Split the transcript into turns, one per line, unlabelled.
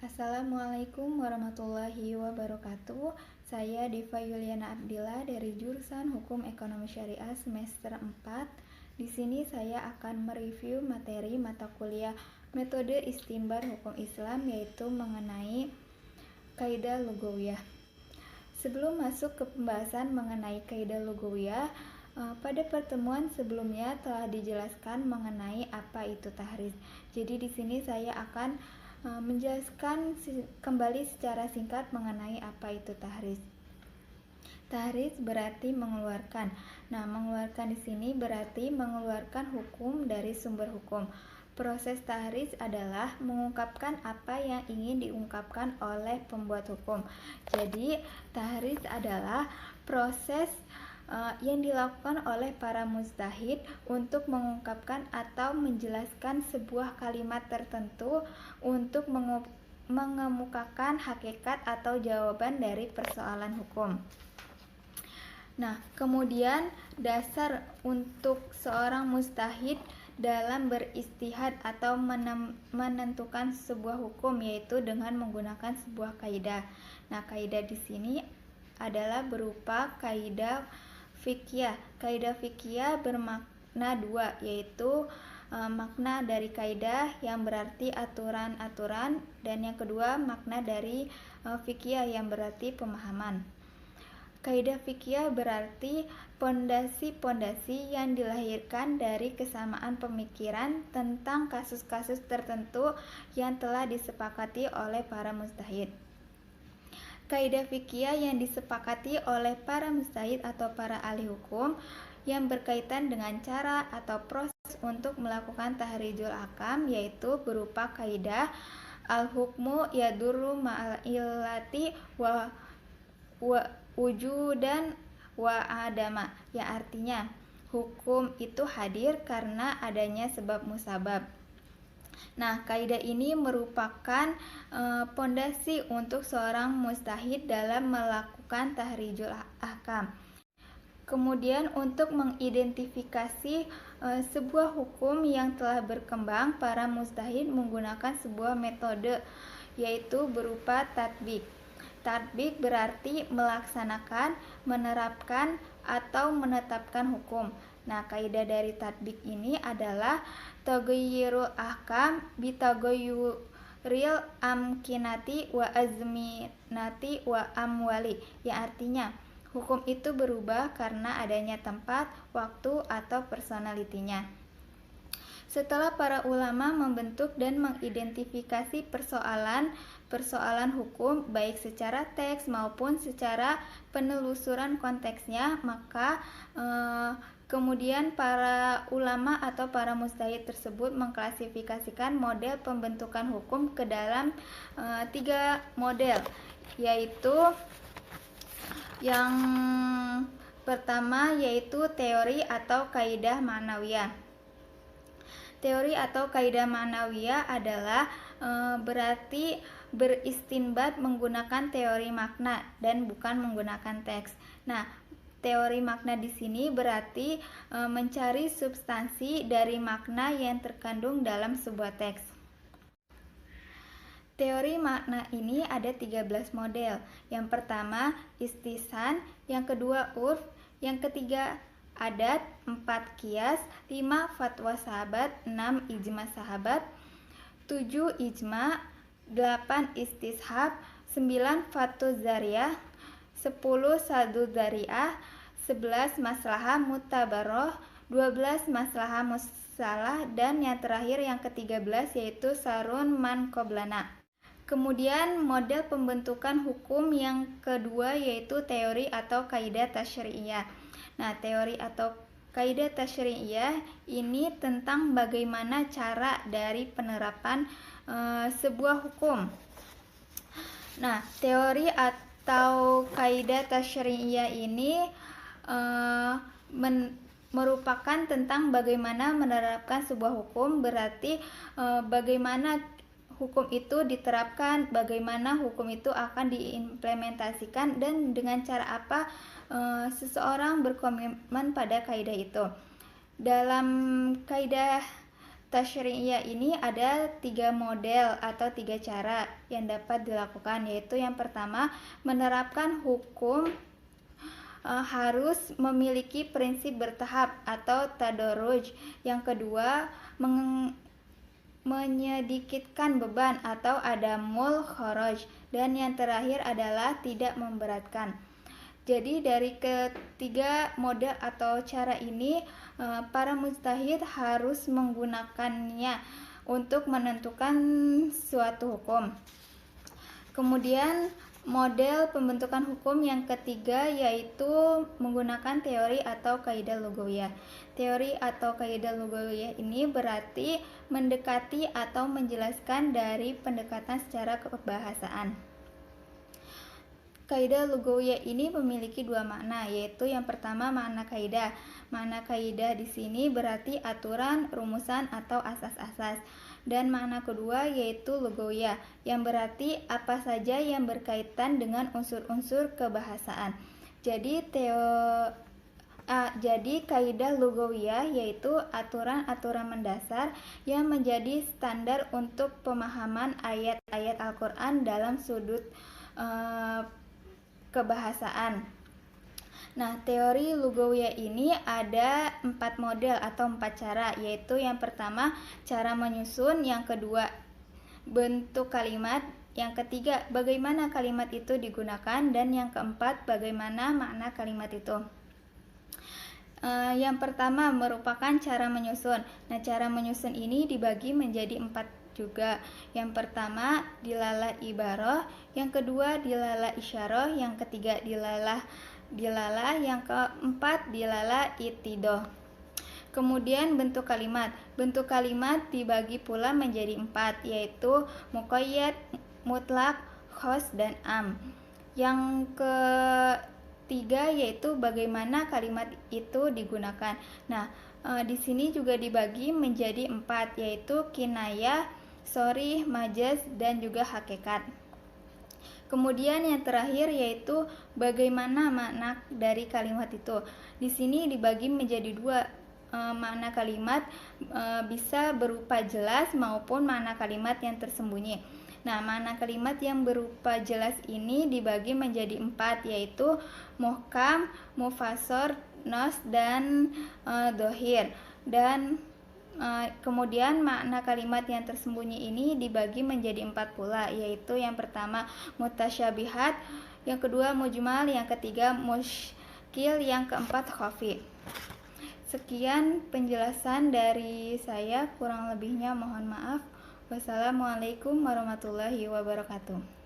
Assalamualaikum warahmatullahi wabarakatuh. Saya Diva Yuliana Abdillah dari jurusan Hukum Ekonomi Syariah semester 4. Di sini saya akan mereview materi mata kuliah Metode Istinbat Hukum Islam, yaitu mengenai kaidah lugawiyah. Sebelum masuk ke pembahasan mengenai kaidah lugawiyah, pada pertemuan sebelumnya telah dijelaskan mengenai apa itu tahriz. Jadi di sini saya akan menjelaskan kembali secara singkat mengenai apa itu tahriz. Tahriz berarti mengeluarkan. Nah, mengeluarkan di sini berarti mengeluarkan hukum dari sumber hukum. Proses tahriz adalah mengungkapkan apa yang ingin diungkapkan oleh pembuat hukum. Jadi, tahriz adalah proses yang dilakukan oleh para mujtahid untuk mengungkapkan atau menjelaskan sebuah kalimat tertentu untuk mengemukakan hakikat atau jawaban dari persoalan hukum. Nah, kemudian dasar untuk seorang mujtahid dalam beristihad atau menentukan sebuah hukum yaitu dengan menggunakan sebuah kaidah. Nah, kaidah di sini adalah berupa kaidah fiqhiyah. Kaidah fiqhiyah bermakna dua, yaitu makna dari kaidah yang berarti aturan-aturan, dan yang kedua makna dari fiqhiyah yang berarti pemahaman. Kaidah fiqhiyah berarti pondasi-pondasi yang dilahirkan dari kesamaan pemikiran tentang kasus-kasus tertentu yang telah disepakati oleh para mujtahid. Kaidah fiqhiyah yang disepakati oleh para mujtahid atau para ahli hukum yang berkaitan dengan cara atau proses untuk melakukan tahrijul ahkam, yaitu berupa kaidah al-hukmu yadurru ma'al illati wa wujudan wa adama, yang artinya hukum itu hadir karena adanya sebab musabab. Nah, kaidah ini merupakan pondasi untuk seorang mujtahid dalam melakukan tahrijul ahkam. Kemudian untuk mengidentifikasi sebuah hukum yang telah berkembang, para mujtahid menggunakan sebuah metode, yaitu berupa tatbik. Tatbik berarti melaksanakan, menerapkan, atau menetapkan hukum. Nah, kaidah dari tatbik ini adalah taghayyurul ahkam bitaghayyuril amkinati wa azminati wa amwali, yang artinya hukum itu berubah karena adanya tempat, waktu, atau personalitinya. Setelah para ulama membentuk dan mengidentifikasi persoalan hukum baik secara teks maupun secara penelusuran konteksnya, maka kemudian para ulama atau para mujtahid tersebut mengklasifikasikan model pembentukan hukum ke dalam 3 model, yaitu yang pertama yaitu teori atau kaidah ma'nawiyah. Teori atau kaidah ma'nawiyah adalah berarti beristinbat menggunakan teori makna dan bukan menggunakan teks. Nah, teori makna di sini berarti mencari substansi dari makna yang terkandung dalam sebuah teks. Teori makna ini ada 13 model. Yang pertama istihsan, yang kedua urf, yang ketiga adat, 4 qiyas, 5 fatwa sahabat, 6 ijma sahabat, 7 ijma, 8 istishab, 9 fatu zariyah, 10 sadu zariyah, 11 maslahah mutabaroh, 12 maslahah musalah, dan yang terakhir yang ke-13 yaitu sarun man qoblana. Kemudian model pembentukan hukum yang kedua yaitu teori atau kaidah tasyri'iyah. Nah, teori atau kaidah tasyri'iyah ini tentang bagaimana cara dari penerapan sebuah hukum. Nah, teori atau kaidah tasyri'iyah ini merupakan tentang bagaimana menerapkan sebuah hukum, berarti bagaimana hukum itu diterapkan, bagaimana hukum itu akan diimplementasikan, dan dengan cara apa seseorang berkomitmen pada kaidah itu. Dalam kaidah tasyri'iyah ini ada 3 model atau 3 cara yang dapat dilakukan, yaitu yang pertama menerapkan hukum harus memiliki prinsip bertahap atau tadarruj. Yang kedua menyedikitkan beban atau adamul kharaj, dan yang terakhir adalah tidak memberatkan. Jadi dari ketiga model atau cara ini para mujtahid harus menggunakannya untuk menentukan suatu hukum. Kemudian model pembentukan hukum yang ketiga yaitu menggunakan teori atau kaidah lugawiyah. Teori atau kaidah lugawiyah ini berarti mendekati atau menjelaskan dari pendekatan secara kebahasaan. Kaidah lugawiyah ini memiliki 2 makna, yaitu yang pertama makna kaidah. Makna kaidah di sini berarti aturan, rumusan atau asas-asas. Dan makna kedua yaitu lugawiyah, yang berarti apa saja yang berkaitan dengan unsur-unsur kebahasaan. Jadi kaidah lugawiyah yaitu aturan-aturan mendasar yang menjadi standar untuk pemahaman ayat-ayat Al-Quran dalam sudut kebahasaan. Nah, teori lugawiyah ini ada 4 model atau 4 cara, yaitu yang pertama cara menyusun, yang kedua bentuk kalimat, yang ketiga bagaimana kalimat itu digunakan, dan yang keempat bagaimana makna kalimat itu. Yang pertama merupakan cara menyusun. Nah, cara menyusun ini dibagi menjadi 4 juga. Yang pertama dilalah ibarah, yang kedua dilalah isyarah, yang ketiga dilalah, yang keempat dilalah itidoh. Kemudian bentuk kalimat. Bentuk kalimat dibagi pula menjadi 4, yaitu muqayyad, mutlak, khas, dan am. Yang ketiga yaitu bagaimana kalimat itu digunakan. Nah, di sini juga dibagi menjadi 4, yaitu kinayah, sharih, majaz, dan juga hakikat. Kemudian yang terakhir yaitu bagaimana makna dari kalimat itu. Di sini dibagi menjadi 2. Makna kalimat bisa berupa jelas maupun makna kalimat yang tersembunyi. Nah, makna kalimat yang berupa jelas ini dibagi menjadi 4, yaitu muhkam, mufassar, nas, dan dohir. Dan kemudian makna kalimat yang tersembunyi ini dibagi menjadi 4 pula, yaitu yang pertama mutasyabihat, yang kedua mujmal, yang ketiga muskil, yang keempat khafi. Sekian penjelasan dari saya, kurang lebihnya mohon maaf. Wassalamualaikum warahmatullahi wabarakatuh.